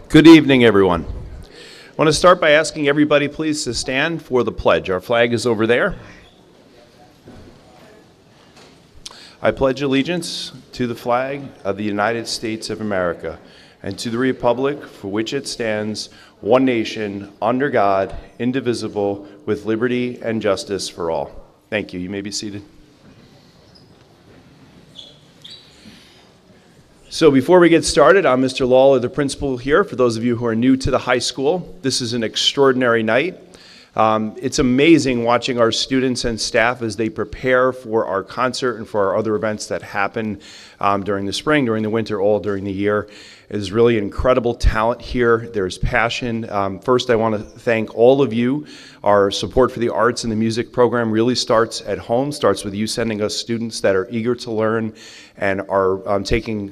Good evening, everyone. I want to start by asking everybody please to stand for the pledge. Our flag is over there. I pledge allegiance to the flag of the United States of America and to the republic for which it stands, one nation, under God, indivisible, with liberty and justice for all. Thank you. You may be seated. So before we get started, I'm Mr. Lawler, the principal here. For those of you who are new to the high school, this is an extraordinary night. It's amazing watching our students and staff as they prepare for our concert and for our other events that happen during the spring, during the winter, all during the year. It is really incredible talent here. There's passion. First, I want to thank all of you. Our support for the arts and the music program really starts at home, starts with you sending us students that are eager to learn and are taking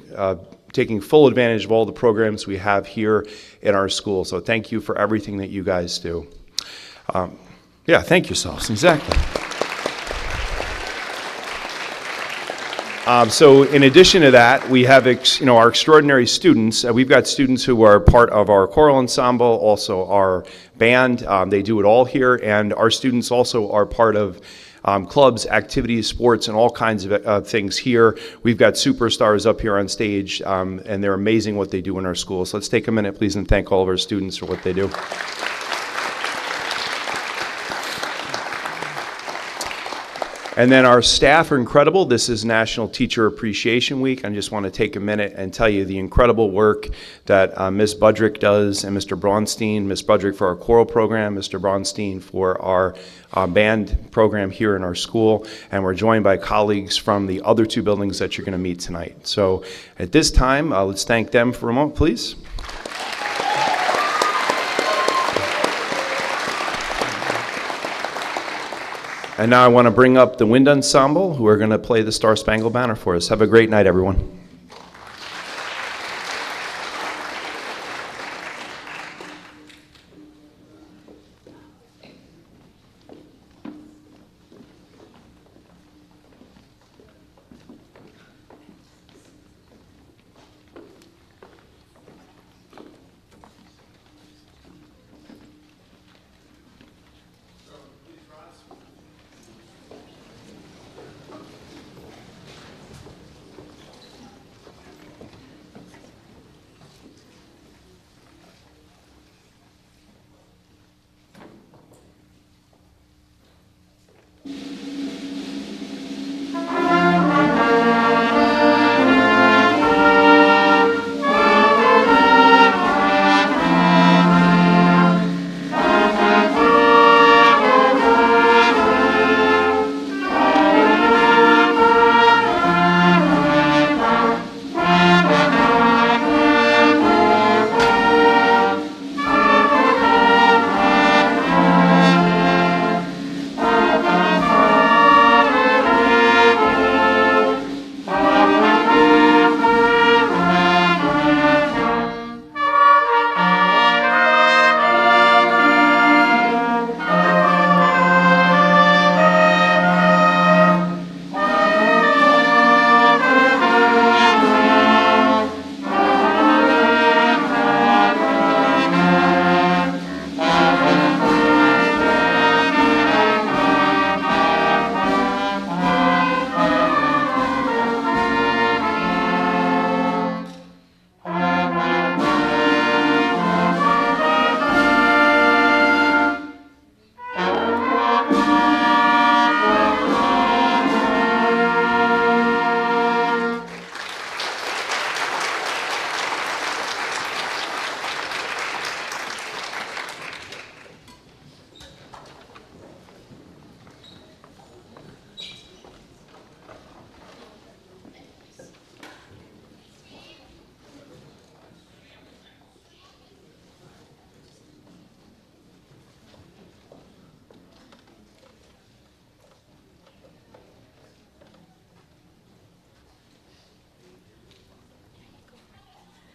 full advantage of all the programs we have here in our school. So thank you for everything that you guys do. Yeah, thank yourselves, exactly. So in addition to that, we have our extraordinary students. We've got students who are part of our choral ensemble, also our band. They do it all here, and our students also are part of clubs, activities, sports, and all kinds of things here. We've got superstars up here on stage, and they're amazing what they do in our school. So let's take a minute, please, and thank all of our students for what they do. And then our staff are incredible. This is National Teacher Appreciation Week. I just want to take a minute and tell you the incredible work that Ms. Budrick does and Mr. Braunstein. Ms. Budrick for our choral program, Mr. Braunstein for our band program here in our school. And we're joined by colleagues from the other two buildings that you're going to meet tonight. So at this time, let's thank them for a moment, please. And now I want to bring up the Wind Ensemble, who are going to play the Star Spangled Banner for us. Have a great night, everyone.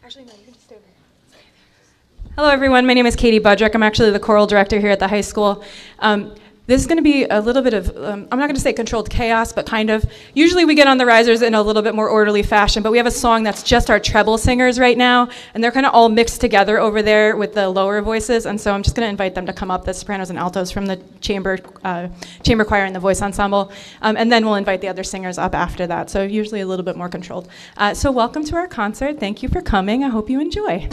Actually, no, you can stay over here. Hello, everyone. My name is Katie Budrick. I'm actually the choral director here at the high school. This is going to be a little bit of, I'm not going to say controlled chaos, but kind of. Usually we get on the risers in a little bit more orderly fashion, but we have a song that's just our treble singers right now, and they're kind of all mixed together over there with the lower voices, and so I'm just going to invite them to come up, the sopranos and altos from the chamber choir and the voice ensemble, and then we'll invite the other singers up after that, so usually a little bit more controlled. So welcome to our concert. Thank you for coming. I hope you enjoy.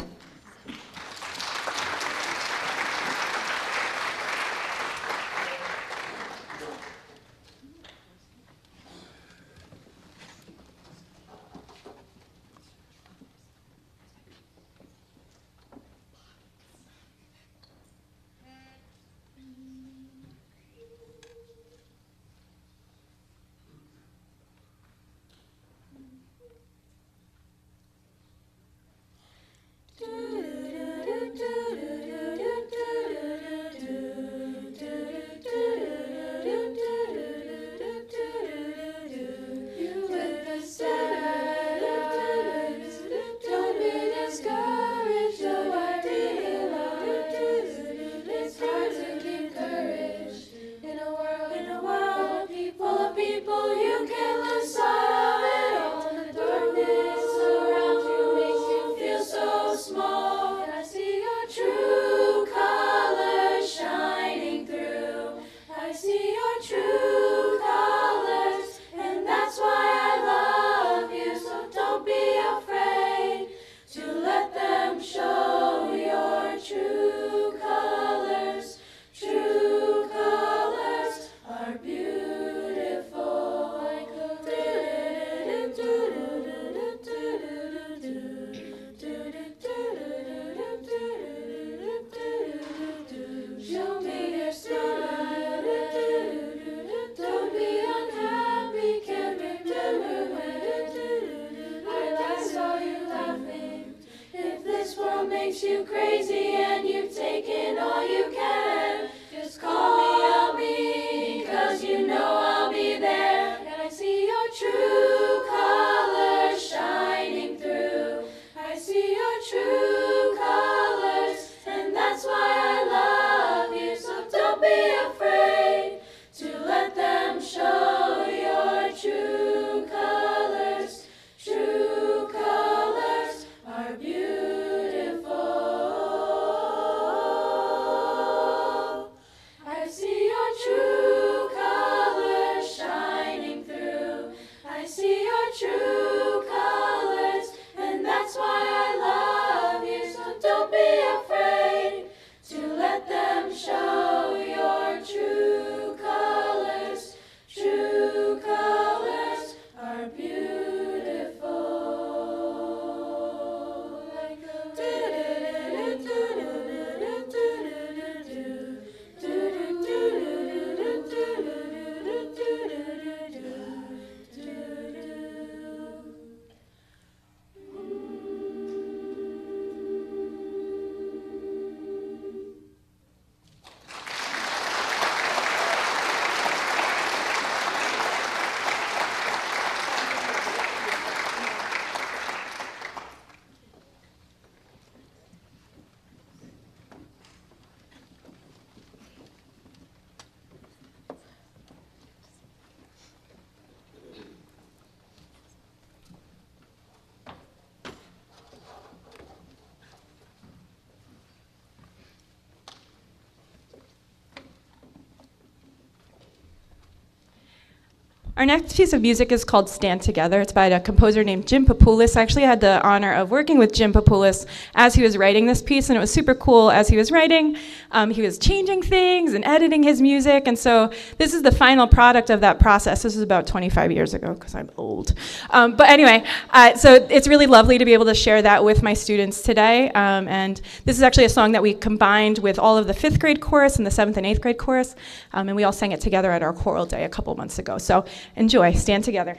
Our next piece of music is called Stand Together. It's by a composer named Jim Papoulis. I actually had the honor of working with Jim Papoulis as he was writing this piece, and it was super cool. As he was writing, he was changing things and editing his music, and so this is the final product of that process. This was about 25 years ago, because I'm old. But anyway, so it's really lovely to be able to share that with my students today, and this is actually a song that we combined with all of the 5th grade chorus and the 7th and 8th grade chorus, and we all sang it together at our choral day a couple months ago. So enjoy, Stand Together.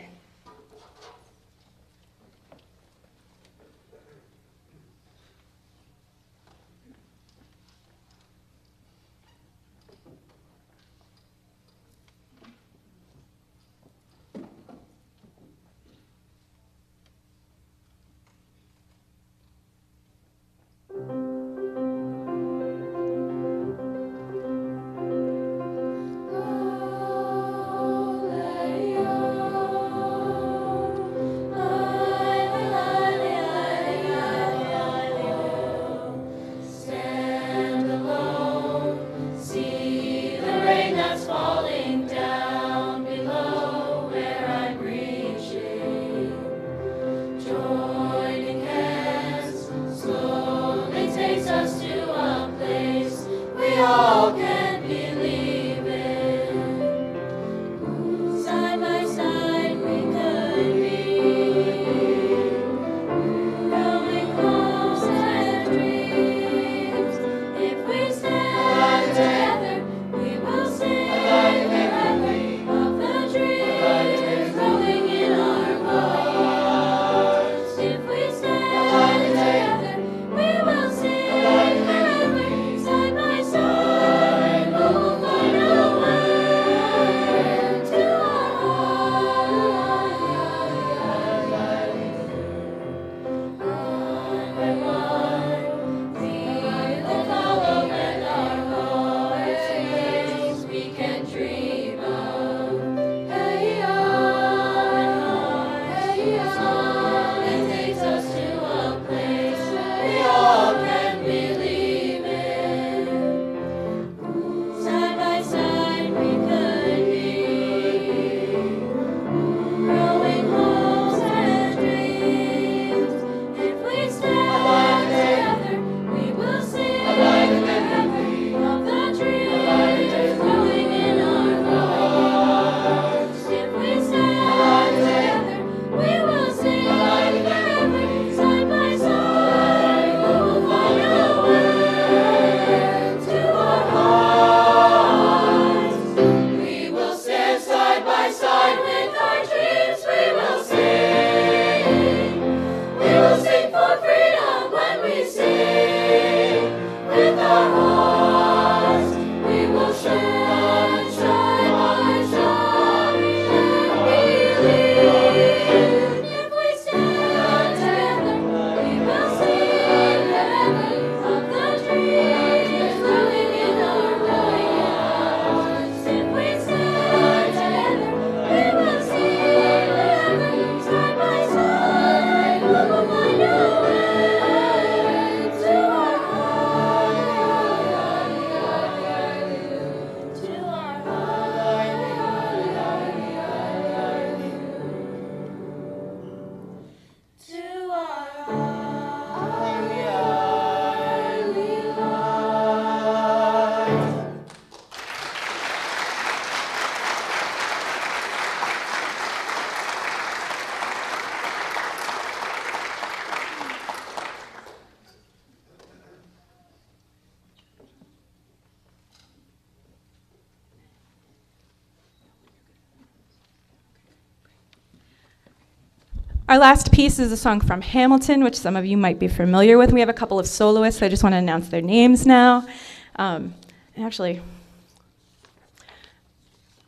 Our last piece is a song from Hamilton, which some of you might be familiar with. We have a couple of soloists, so I just want to announce their names now. And actually,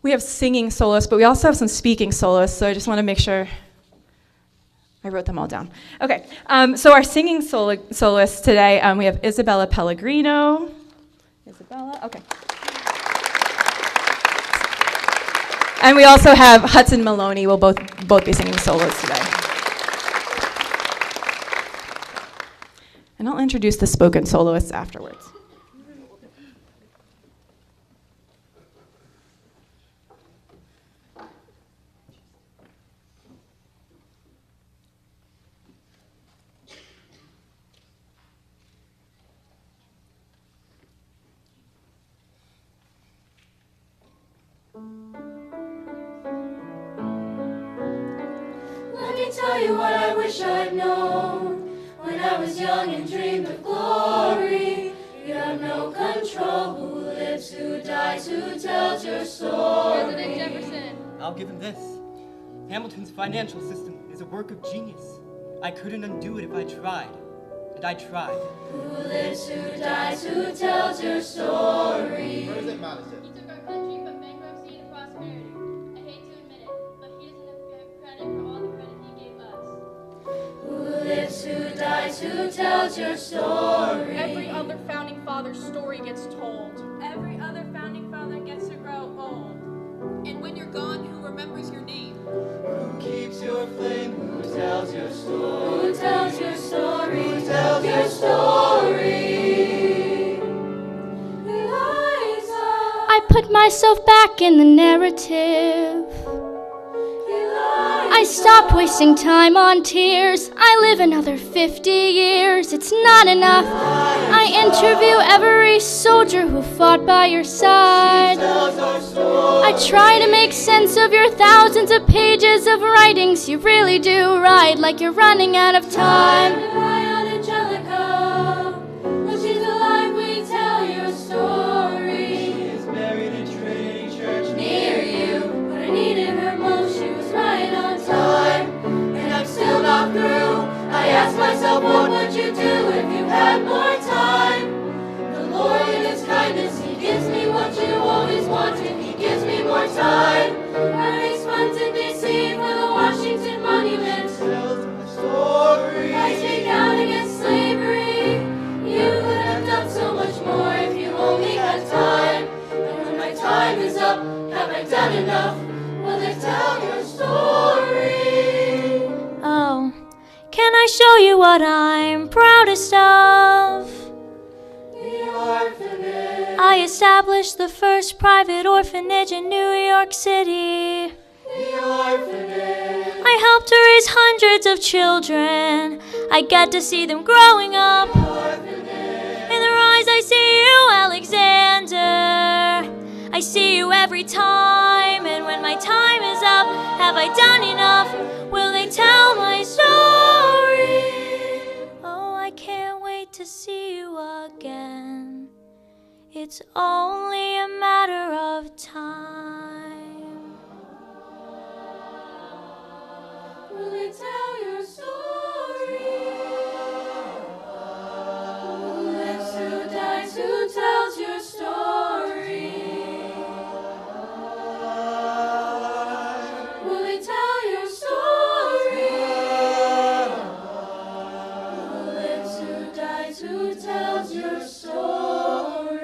we have singing soloists, but we also have some speaking soloists, so I just want to make sure I wrote them all down. Okay, so our singing soloists today, we have Isabella Pellegrino. Isabella, okay. And we also have Hudson Maloney will both be singing solos today. And I'll introduce the spoken soloists afterwards. Let me tell you what I wish I'd known when I was young and dreamed of glory. You have no control. Who lives, who dies, who tells your story? President Jefferson. I'll give him this. Hamilton's financial system is a work of genius. I couldn't undo it if I tried. And I tried. Who lives, who dies, who tells your story? President Madison. He took our country from bankruptcy to prosperity. I hate to admit it, but he doesn't give credit for all the credit he gave us. Who lives, who dies, who tells your story? Every other founding father's story gets told. Every other founding father gets to grow old. And when you're gone, who remembers your name? Who keeps your flame? Who tells your story? Who tells your story? Who tells your story? Eliza. I put myself back in the narrative. I stopped wasting time on tears. I live another 50 years. It's not enough. I interview every soldier who fought by your side. I try to make sense of your thousands of pages of writings. You really do write like you're running out of time. Angelica, when she's alive, we tell your story. She is buried in Trinity Church near you. When I needed her most, she was right on time. And I'm still not through. I ask myself, what would you do if you had more time? The Lord in His kindness, He gives me what you always wanted. He gives me more time. I raise funds in D.C. for the Washington Monument. Tells my story. I speak out against slavery. You could have done so much more if you only had time. And when my time is up, have I done enough? Will they tell your story? Oh, can I show you what I'm proudest of? The orphanage. I established the first private orphanage in New York City. The orphanage. I helped to raise hundreds of children. I get to see them growing up. In their eyes I see you, Alexander. I see you every time. And when my time is up, have I done enough? Will they tell my story? Oh, I can't wait to see you again. It's only a matter of time. Will they tell your story? Who lives, who dies, who tells your story? Will they tell your story? Who lives, who dies, who tells your story?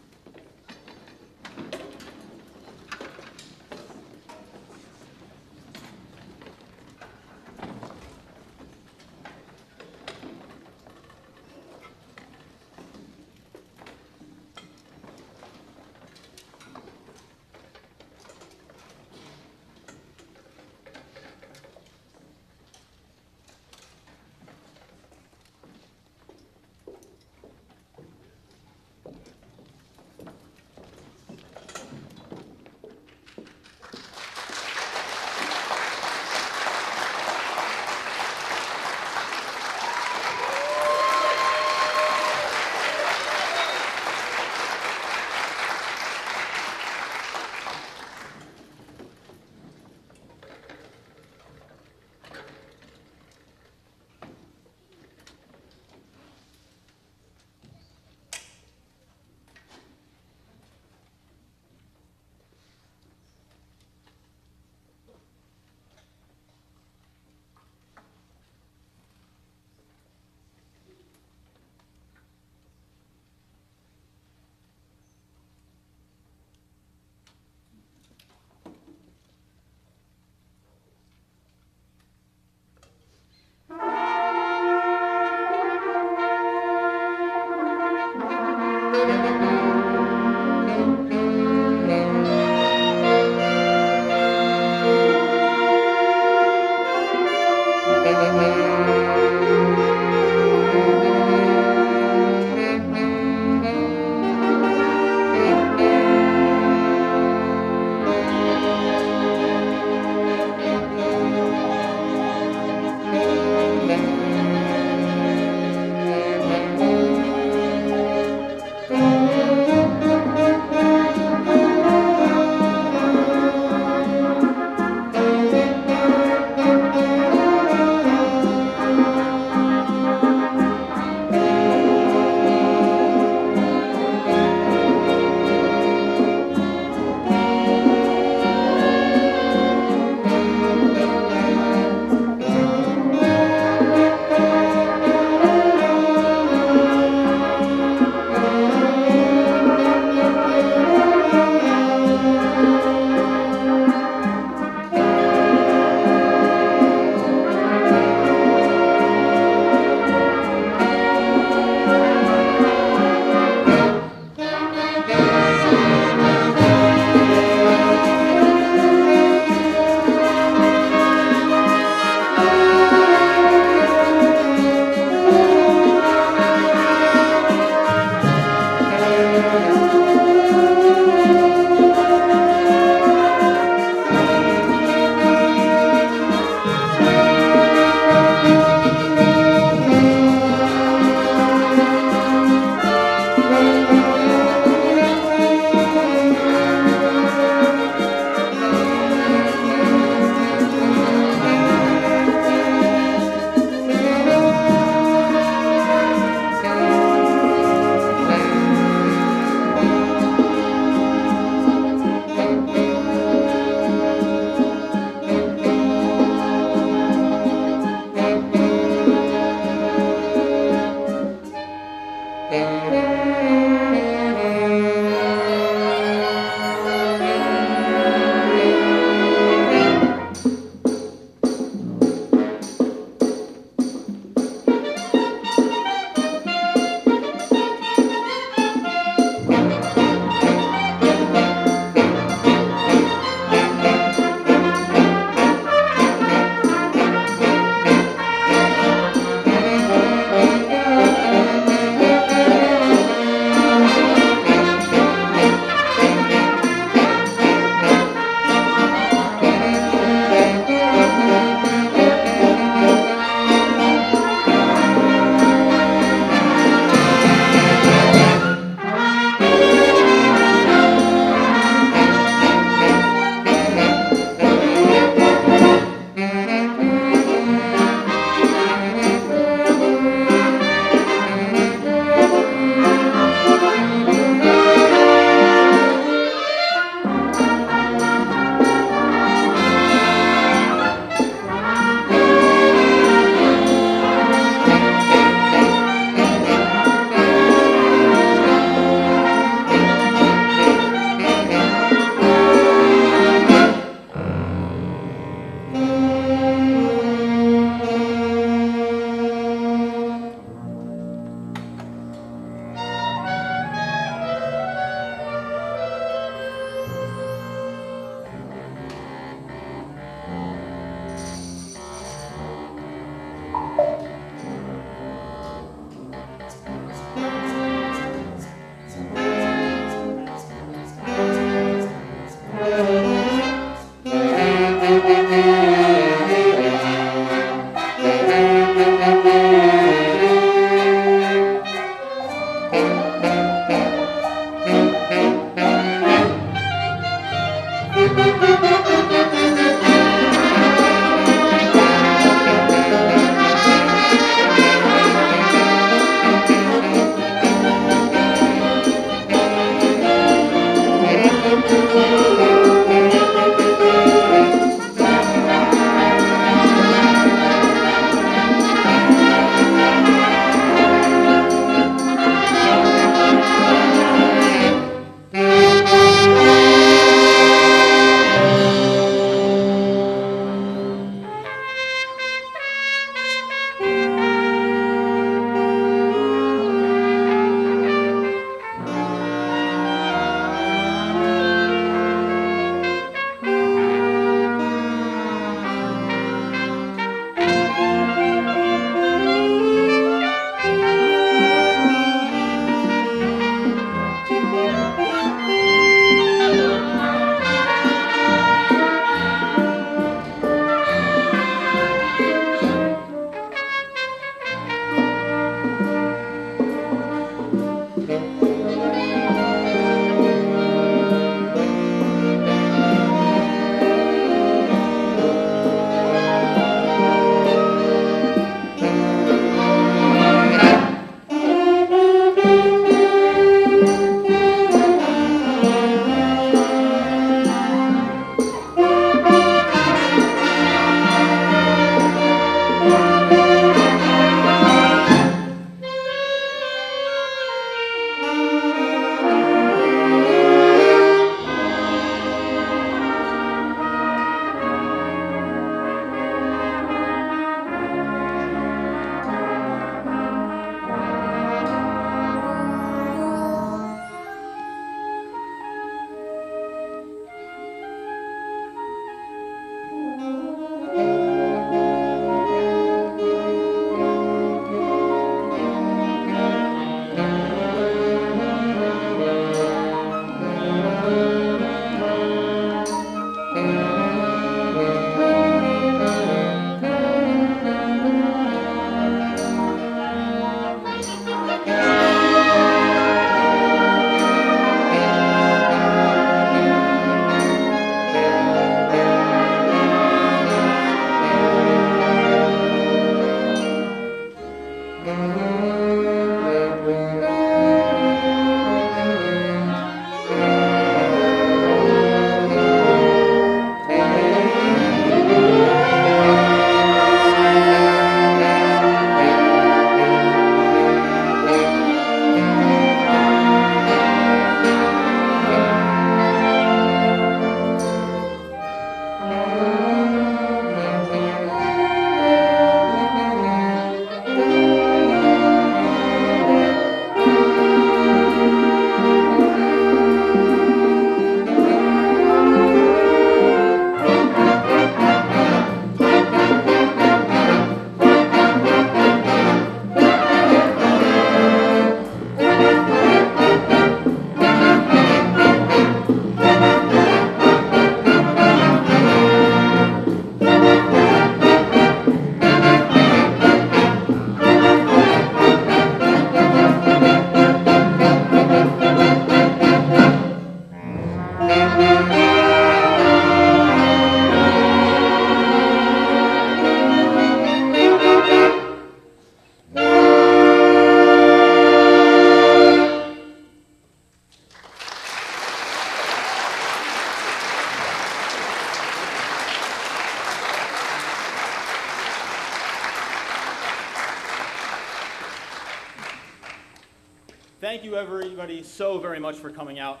Thank you everybody so very much for coming out.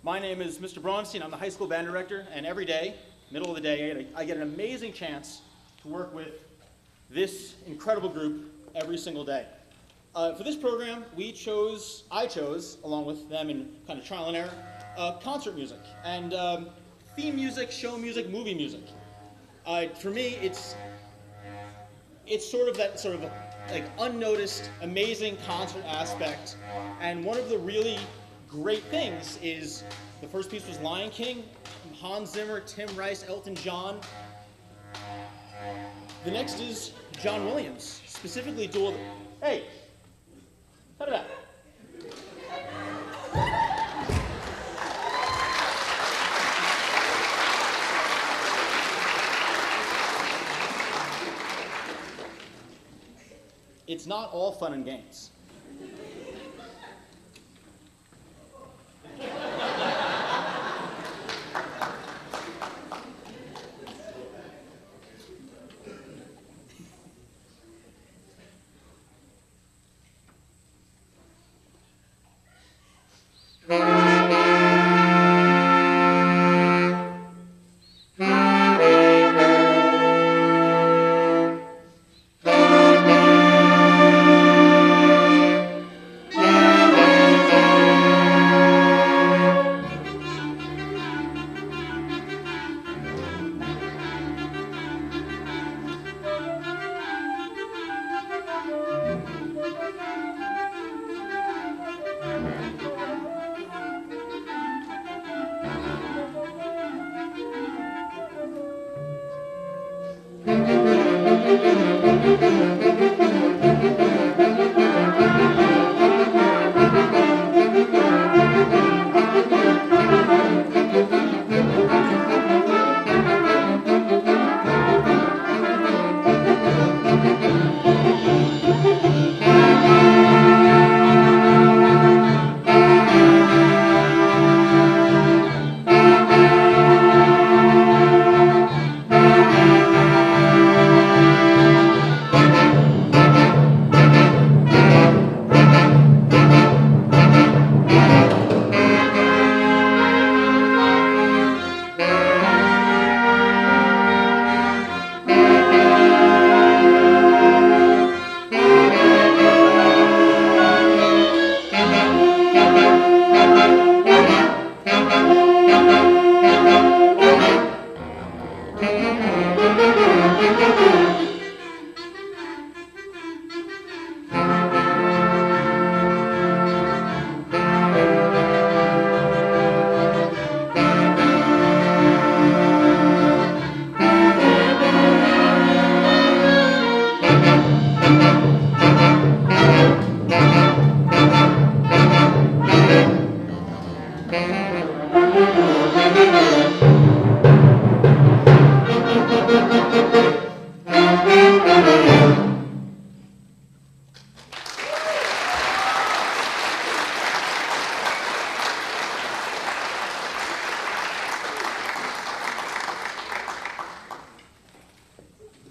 My name is Mr. Braunstein. I'm the high school band director, and every day, middle of the day, I get an amazing chance to work with this incredible group every single day. For this program, I chose, along with them in kind of trial and error, concert music, and theme music, show music, movie music. For me, it's sort of that like unnoticed, amazing concert aspect, and one of the really great things is the first piece was Lion King, Hans Zimmer, Tim Rice, Elton John. The next is John Williams, specifically dual. Hey, cut it out. It's not all fun and games.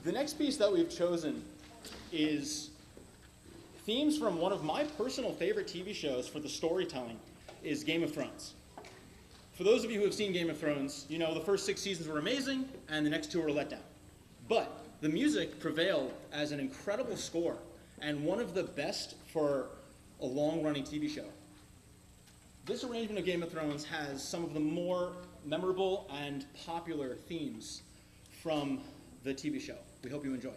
The next piece that we've chosen is themes from one of my personal favorite TV shows for the storytelling is Game of Thrones. For those of you who have seen Game of Thrones, you know the first 6 seasons were amazing and the next 2 were let down. But the music prevailed as an incredible score and one of the best for a long-running TV show. This arrangement of Game of Thrones has some of the more memorable and popular themes from the TV show. We hope you enjoy.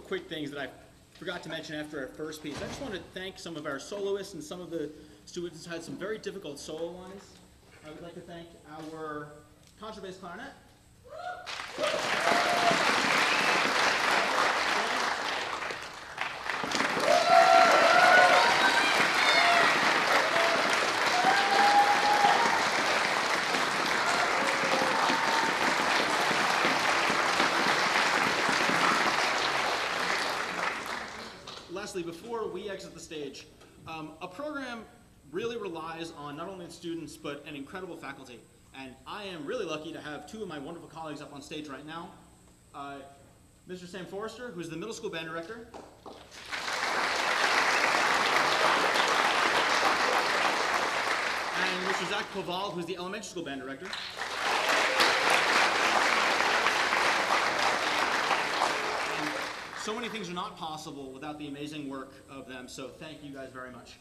of quick things that I forgot to mention after our first piece. I just want to thank some of our soloists and some of the students who had some very difficult solo lines. I would like to thank our contrabass clarinet. Lastly, before we exit the stage, a program really relies on not only the students, but an incredible faculty. And I am really lucky to have two of my wonderful colleagues up on stage right now. Mr. Sam Forrester, who's the middle school band director. And Mr. Zach Koval, who's the elementary school band director. So many things are not possible without the amazing work of them, so thank you guys very much.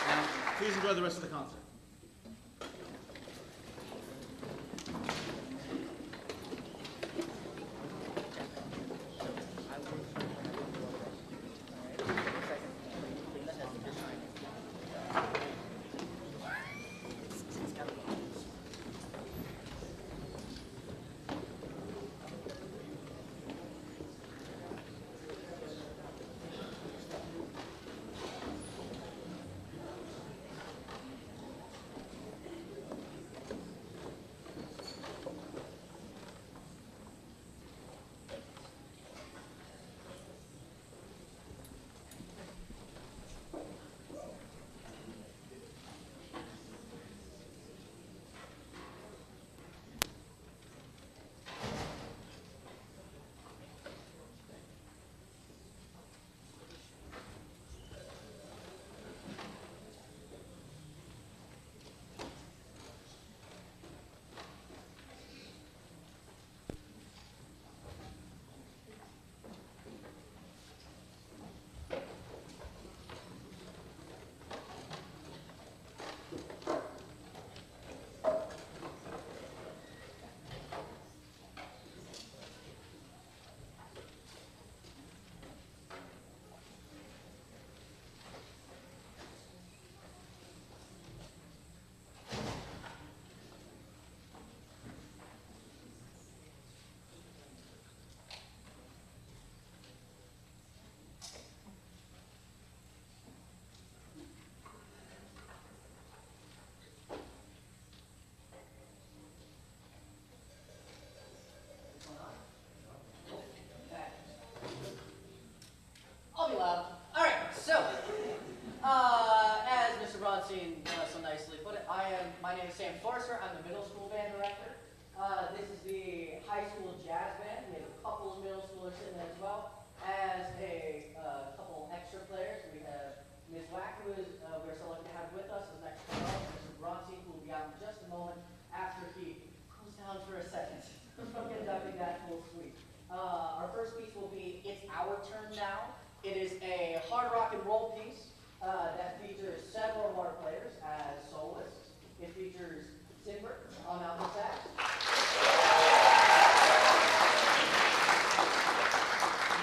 Now, please enjoy the rest of the concert. I'll be loud. All right, so, as Mr. Bronstein so nicely put it, my name is Sam Forrester. I'm the middle school band director. This is the high school jazz band. We have a couple of middle schoolers in there as well. As a couple extra players, we have Ms. Wack, who is, we're so lucky to have with us, is next to us. Mr. Bronstein, who will be out in just a moment after he cools down for a second from conducting that full suite. Our first piece will be It's Our Turn Now. It is a hard rock and roll piece that features several of our players as soloists. It features Sinbert on alto sax,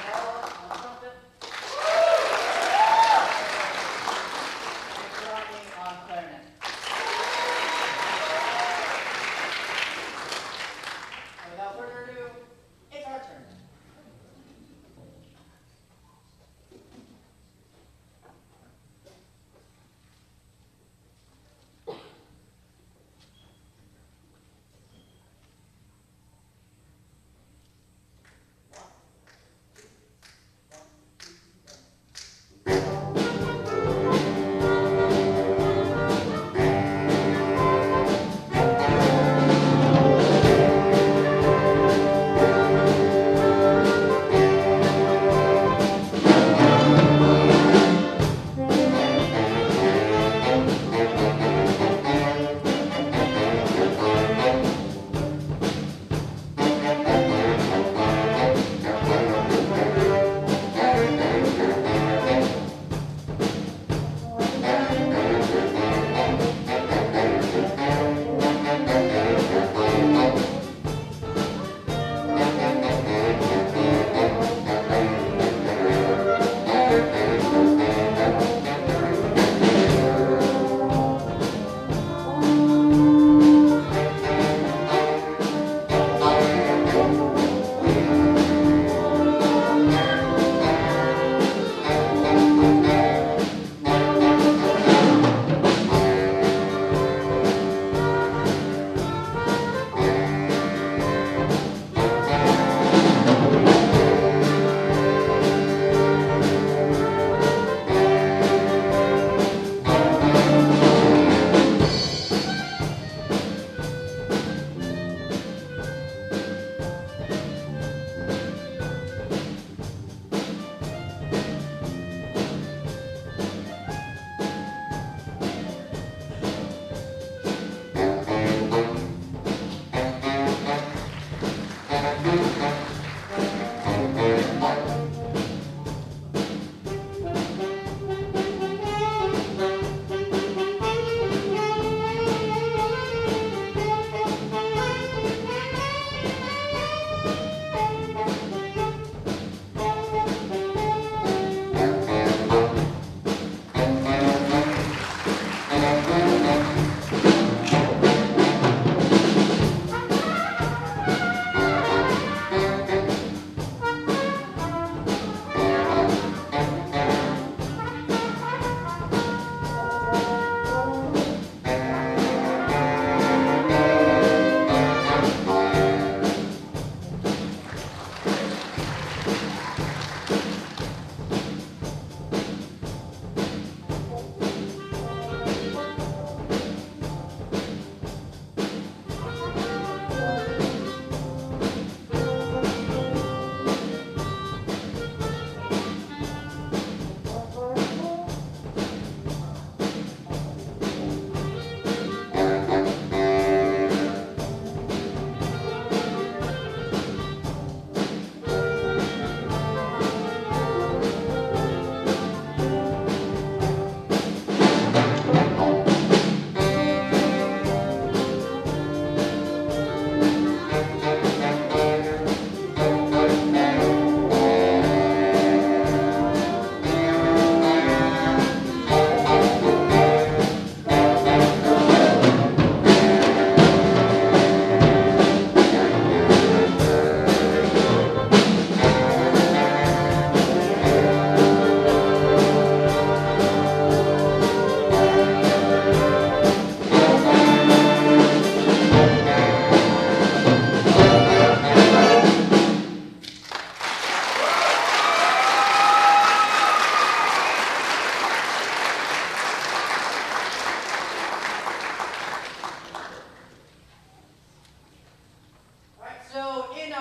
Noah on trumpet, and Rodney on clarinet. And without further ado, it's our turn.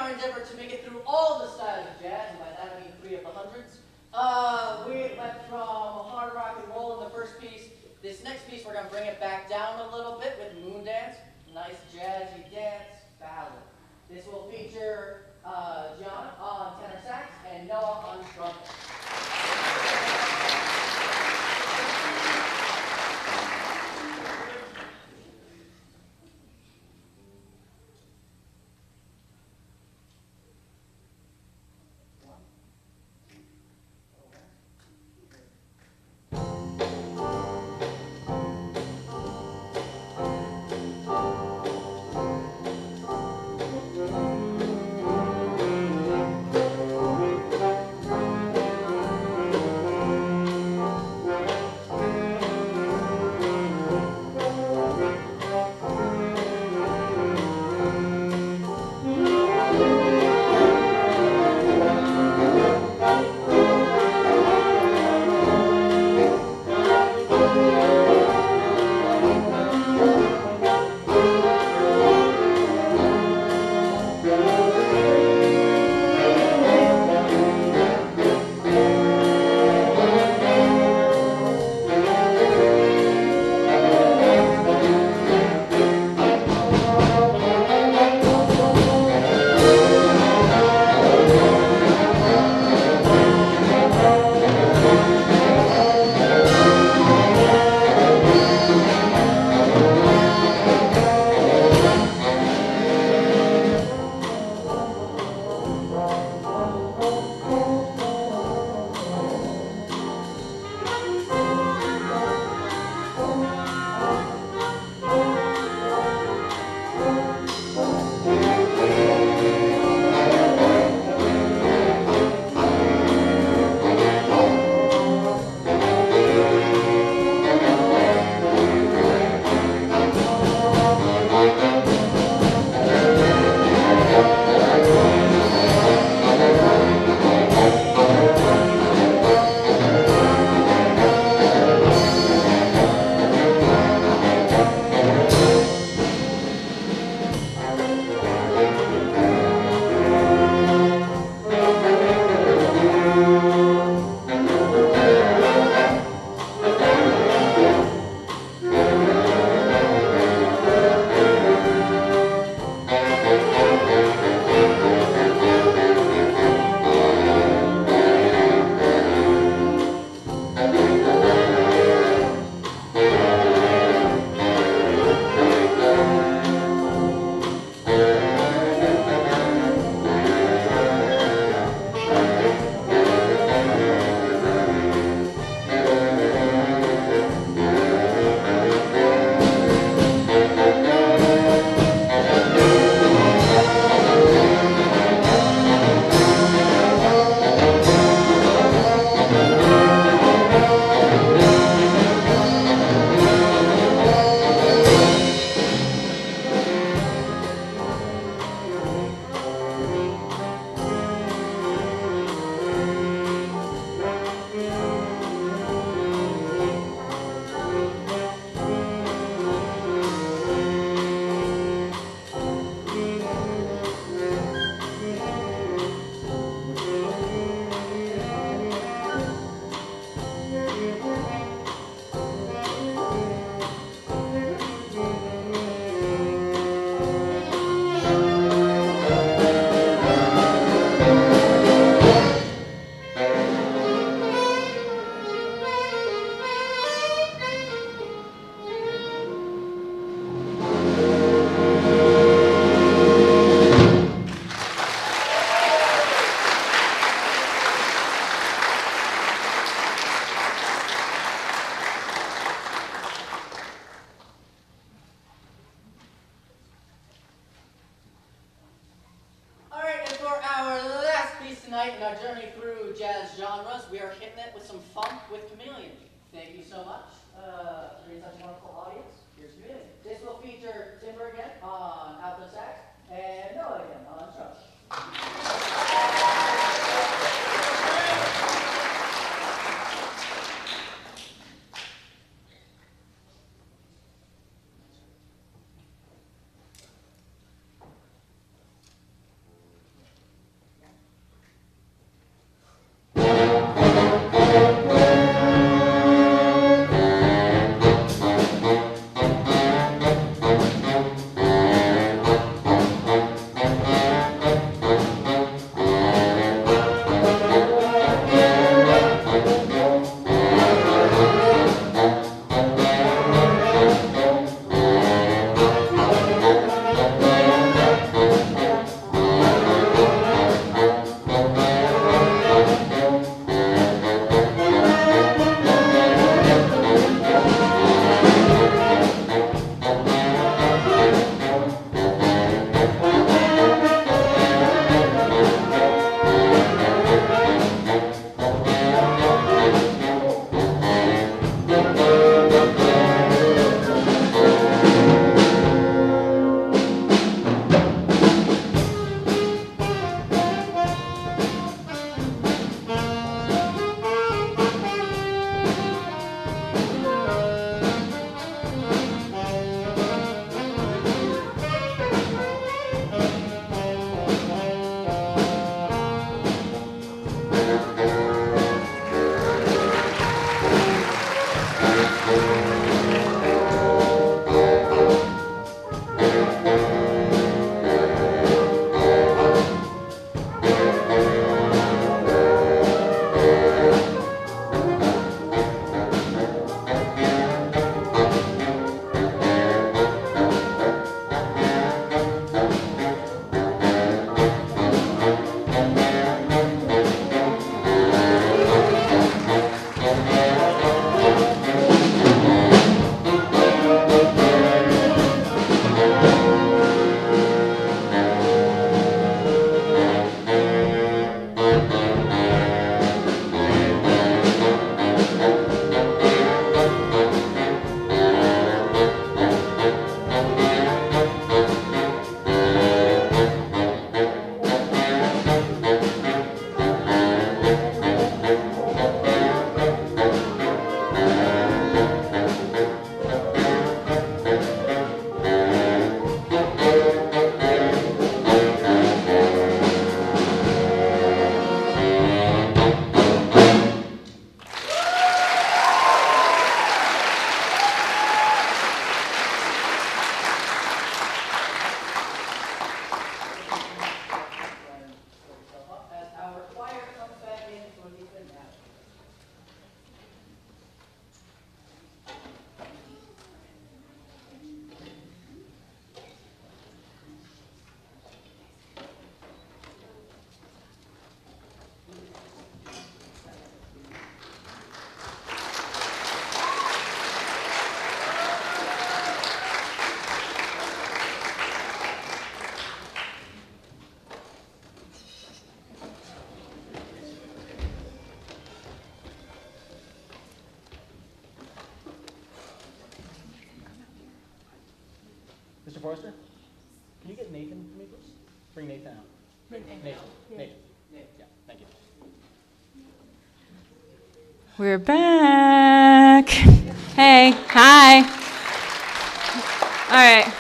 our endeavor to make it through all the styles of jazz, and by that I mean 3 of the hundreds. We went from hard rock and roll in the first piece. This next piece, we're going to bring it back down a little bit with Moon Dance, nice jazzy dance ballad. This will feature John on tenor sax and Noah on trumpet. tonight in our journey through jazz genres, we are hitting it with some funk with Chameleon. Thank you so much for such a wonderful audience. Here's Chameleon. This will feature Timber again on alto sax and Noah again on trumpet. Mr. Forrester, can you get Nathan for me, please? Bring Nathan out. Nathan. Yeah, thank you. We're back. Hey, hi. All right.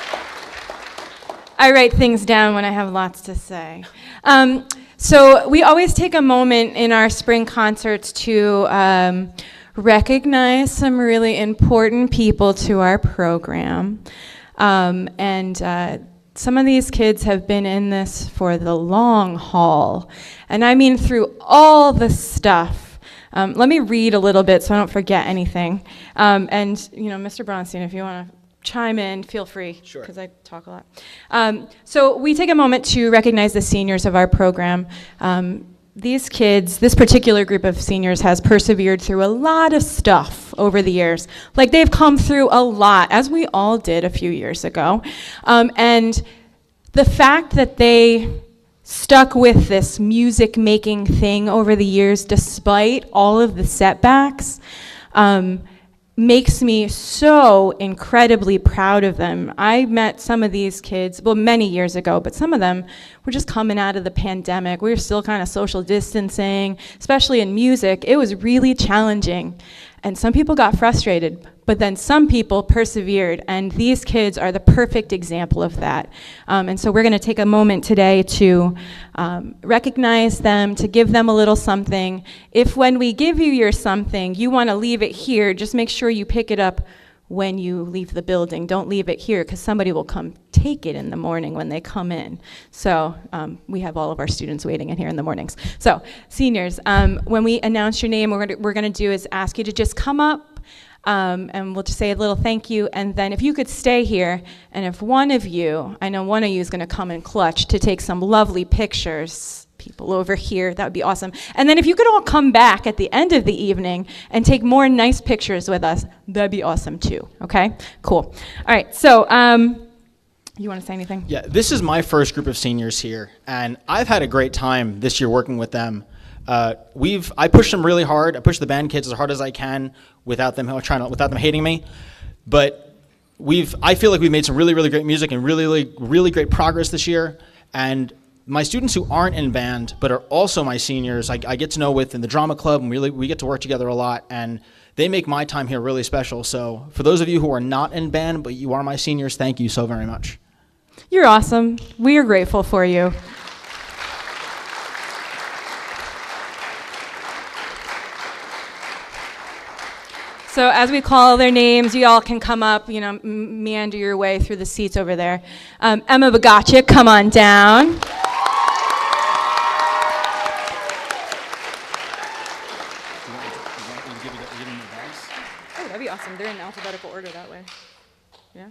I write things down when I have lots to say. So we always take a moment in our spring concerts to recognize some really important people to our program. Some of these kids have been in this for the long haul. And I mean through all the stuff. Let me read a little bit so I don't forget anything. Mr. Bronstein, if you want to chime in, feel free, because I talk a lot. So we take a moment to recognize the seniors of our program. These kids, this particular group of seniors has persevered through a lot of stuff over the years. Like they've come through a lot, as we all did a few years ago. And the fact that they stuck with this music-making thing over the years, despite all of the setbacks, makes me so incredibly proud of them. I met some of these kids, well, many years ago, but some of them were just coming out of the pandemic. We were still kind of social distancing, especially in music. It was really challenging. And some people got frustrated, but then some people persevered, and these kids are the perfect example of that. And so we're going to take a moment today to recognize them, to give them a little something. If when we give you your something, you want to leave it here, just make sure you pick it up when you leave the building. Don't leave it here, because somebody will come take it in the morning when they come in. So we have all of our students waiting in here in the mornings. So seniors, when we announce your name, what we're going to do is ask you to just come up, and we'll just say a little thank you. And then if you could stay here, and if one of you, I know one of you is going to come in clutch to take some lovely pictures. People over here, that would be awesome. And then if you could all come back at the end of the evening and take more nice pictures with us, that'd be awesome too, okay? Cool. All right, so you want to say anything? Yeah, this is my first group of seniors here, and I've had a great time this year working with them. I pushed them really hard. I pushed the band kids as hard as I can without them hating me. But I feel like we've made some really, really great music and really, really, really great progress this year. And my students who aren't in band but are also my seniors, I get to know with in the drama club, and we get to work together a lot, and they make my time here really special. So for those of you who are not in band but you are my seniors, thank you so very much. You're awesome. We are grateful for you. So as we call their names, you all can come up, meander your way through the seats over there. Emma Bogaccia, come on down. Oh, that'd be awesome. They're in alphabetical order that way. Yeah.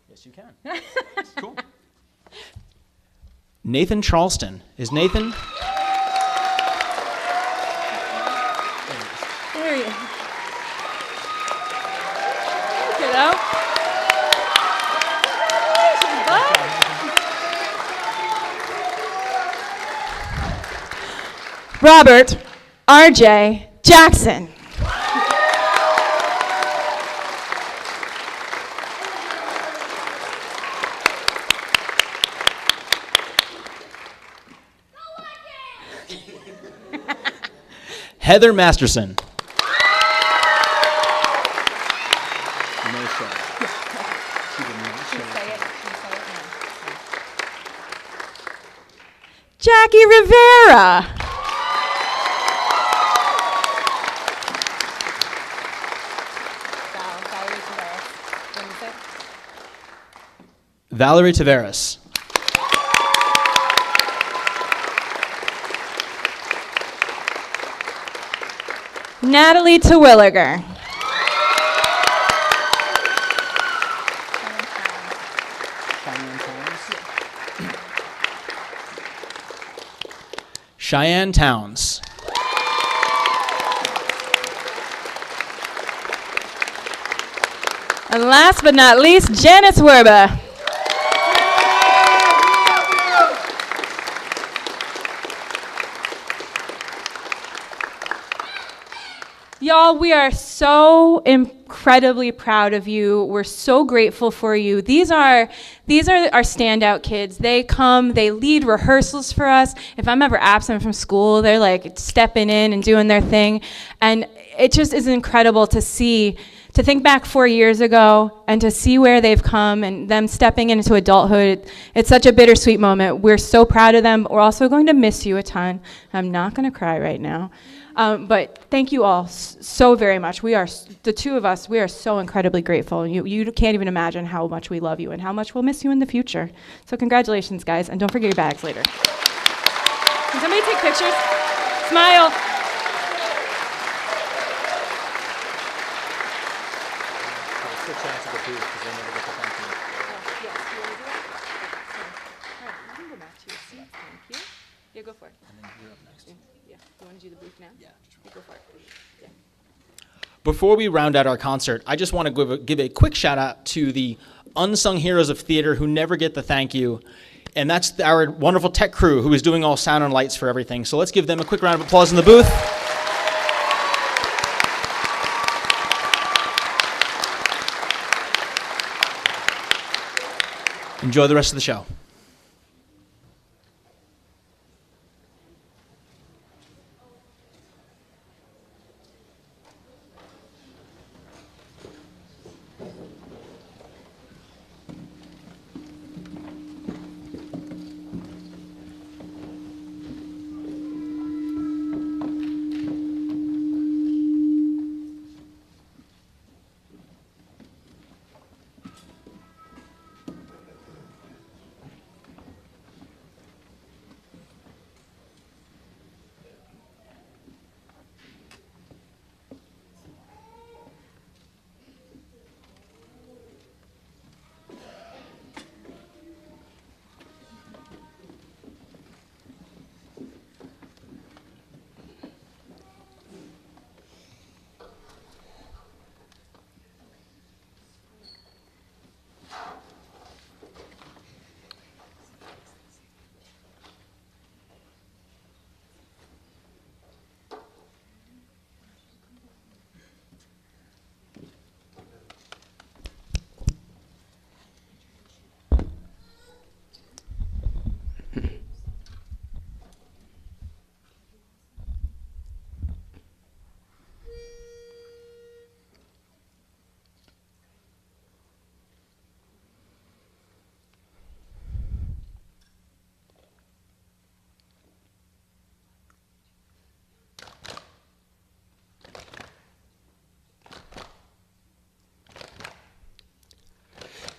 Yes, you can. That's cool. Nathan Charleston. Is Nathan? There you go. Kiddo. Robert R.J. Jackson. Heather Masterson. Jackie Rivera. Valerie Taveras. Natalie Terwilliger. Cheyenne Towns. And last but not least, Janice Werba. Y'all, we are so incredibly proud of you. We're so grateful for you. These are our standout kids. They come, they lead rehearsals for us. If I'm ever absent from school, they're like stepping in and doing their thing. And it just is incredible to see, to think back 4 years ago and to see where they've come and them stepping into adulthood. It's such a bittersweet moment. We're so proud of them. We're also going to miss you a ton. I'm not going to cry right now. But thank you all so very much. We are, the two of us, we are so incredibly grateful. You can't even imagine how much we love you and how much we'll miss you in the future. So congratulations, guys, and don't forget your bags later. Can somebody take pictures? Smile. Yeah, go for it. And then you're up next. Yeah. You want to do the booth now? Yeah. Go for it. Yeah. Before we round out our concert, I just want to give a quick shout out to the unsung heroes of theater who never get the thank you. And that's our wonderful tech crew who is doing all sound and lights for everything. So let's give them a quick round of applause in the booth. Enjoy the rest of the show.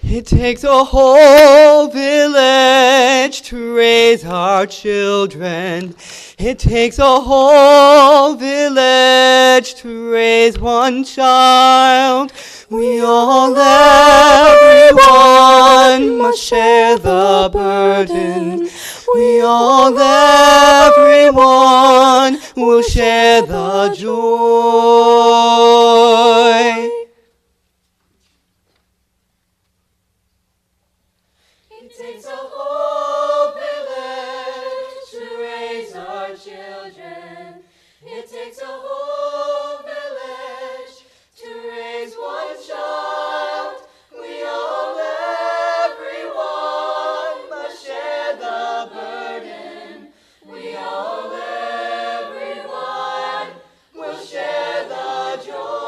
It takes a whole village to raise our children. It takes a whole village to raise one child. We all, everyone, must share the burden. We all, everyone, will share the joy. It takes a whole village to raise our children. It takes a whole village to raise one child. We all, everyone, must share the burden. We all, everyone, will share the joy.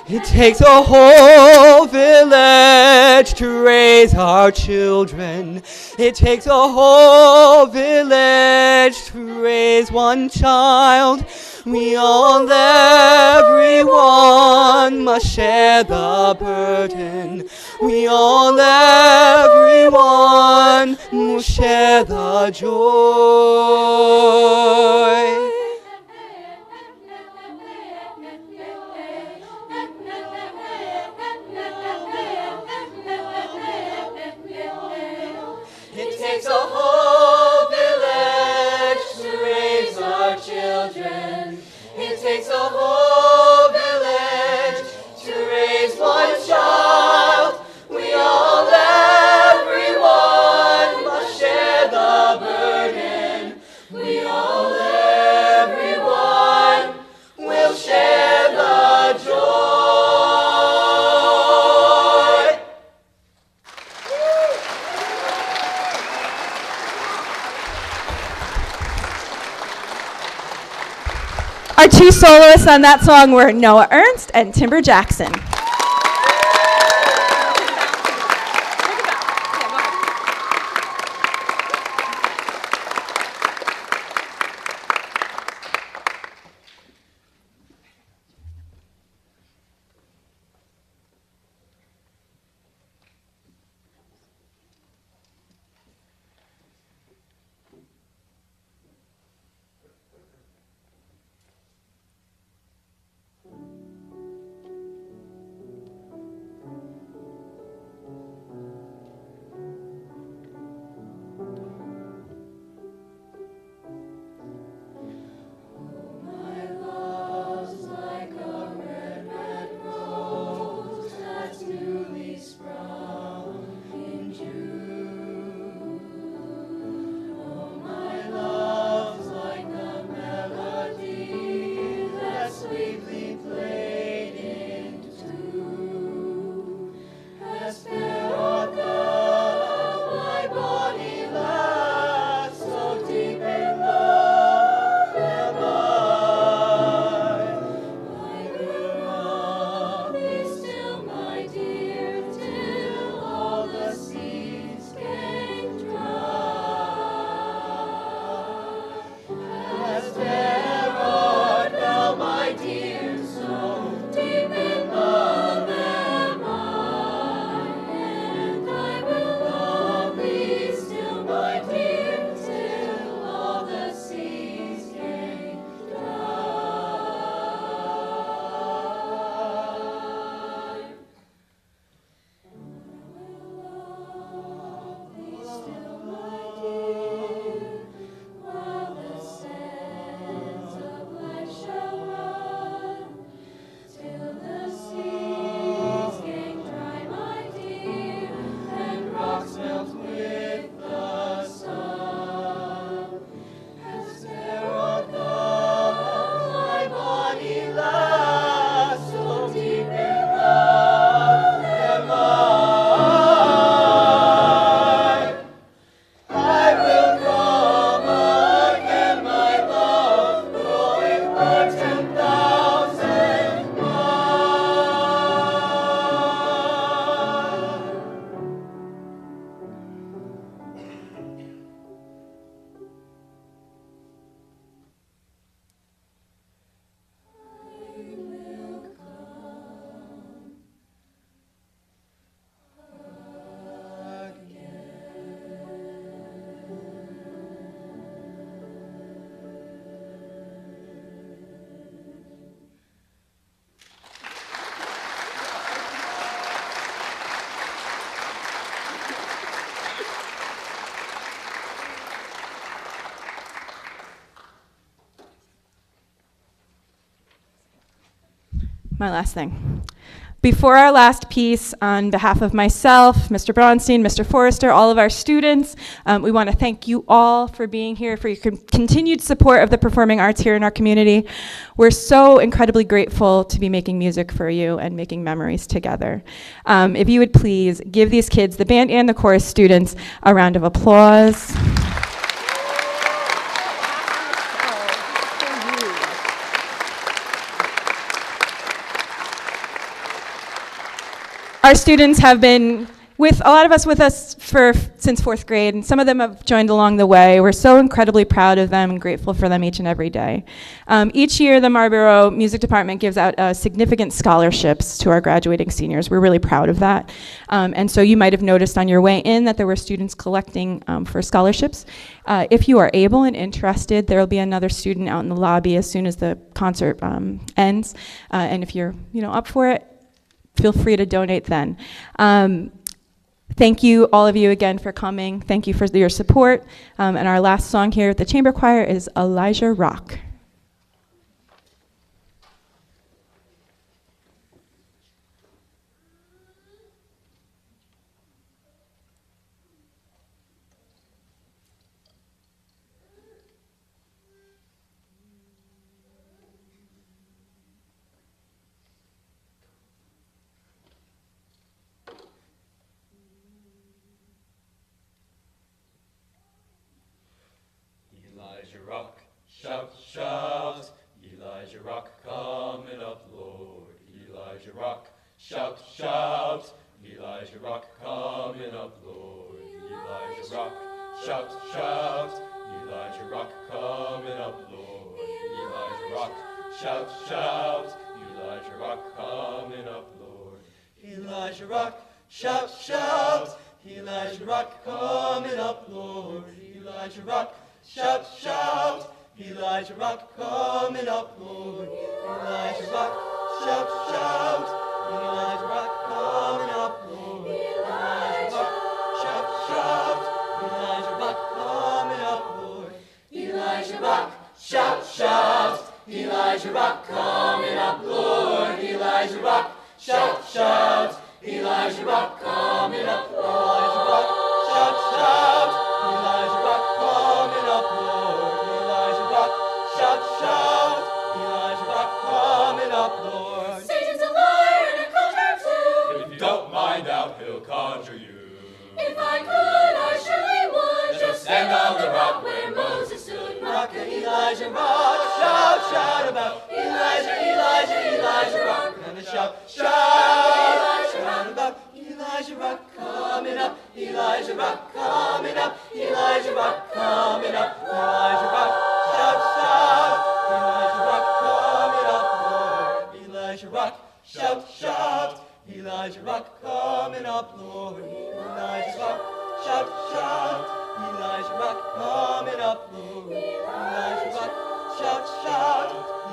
It takes a whole village to raise our children. It takes a whole village to raise one child. We all, everyone, must share the burden. We all, everyone, must share the joy. It takes a whole village to raise our children. It takes a whole village to raise one child. We all, everyone, must share the burden. We all, everyone, will share the joy. Our two soloists on that song were Noah Ernst and Timber Jackson. My last thing. Before our last piece, on behalf of myself, Mr. Braunstein, Mr. Forrester, all of our students, we want to thank you all for being here, for your continued support of the performing arts here in our community. We're so incredibly grateful to be making music for you and making memories together. If you would please give these kids, the band and the chorus students, a round of applause. Our students have been a lot of us with us since 4th grade, and some of them have joined along the way. We're so incredibly proud of them and grateful for them each and every day. Each year, the Marlboro Music Department gives out significant scholarships to our graduating seniors. We're really proud of that. And so you might have noticed on your way in that there were students collecting for scholarships. If you are able and interested, there will be another student out in the lobby as soon as the concert ends. And if you're up for it, feel free to donate then. Thank you, all of you, again for coming. Thank you for your support. And our last song here at the Chamber Choir is Elijah Rock. Elijah Rock, shout, shout, Elijah Rock, coming up, Lord. Elijah Rock, shout, shout, Elijah Rock, coming up, Lord. Elijah Rock, shout, shout, Elijah Rock, coming up, Lord. Elijah Rock, shout, shout, Elijah Rock, coming up, Lord. Elijah Rock, shout, shout, Elijah Rock, coming up, Lord. Elijah Rock, shout, shout, Elijah Rock, coming up, Lord. Elijah Rock, shout, shout, Elijah Rock, coming up, Lord. Elijah Rock, shout, shout, Elijah Rock, coming up, Lord. Elijah Rock, shout, shout, Elijah Rock, coming up, Lord. Elijah Rock, shout, shout, Elijah Rock, coming up, Elijah Rock, shout, shout, Elijah Rock, coming up, Lord. Elijah Rock, shout, shout, Elijah Rock, coming up, Lord. Satan's a liar and a conjurer too. If you don't mind out, he'll conjure you. If I could, I surely would. Just stand on the rock where Moses stood. Rock and Elijah rock, shout, shout about Elijah, Elijah, Elijah rock. And shout, shout, shout about Elijah rock coming up, Elijah rock coming up, Elijah rock coming up, Elijah rock, shout, shout, Elijah rock coming up, Lord. Elijah rock, shout, shout, Elijah rock coming up, Lord. Elijah rock, shout, shout, Elijah rock coming up, Lord. Elijah rock, shout, shout,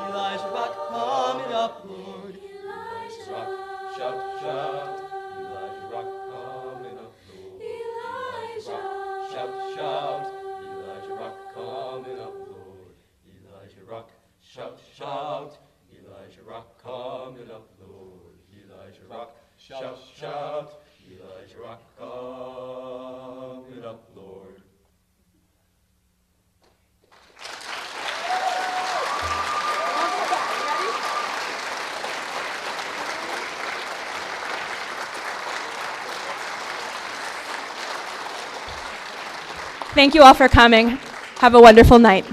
Elijah rock coming up, Lord. Elijah rock, shout, shout, Elijah rock coming up, Lord. Elijah rock, shout, shout, Elijah rock coming up, Lord. Elijah rock, shout, shout, Elijah rock coming up, Lord. Elijah rock, shout, shout, Elijah rock coming up, Lord. Thank you all for coming. Have a wonderful night.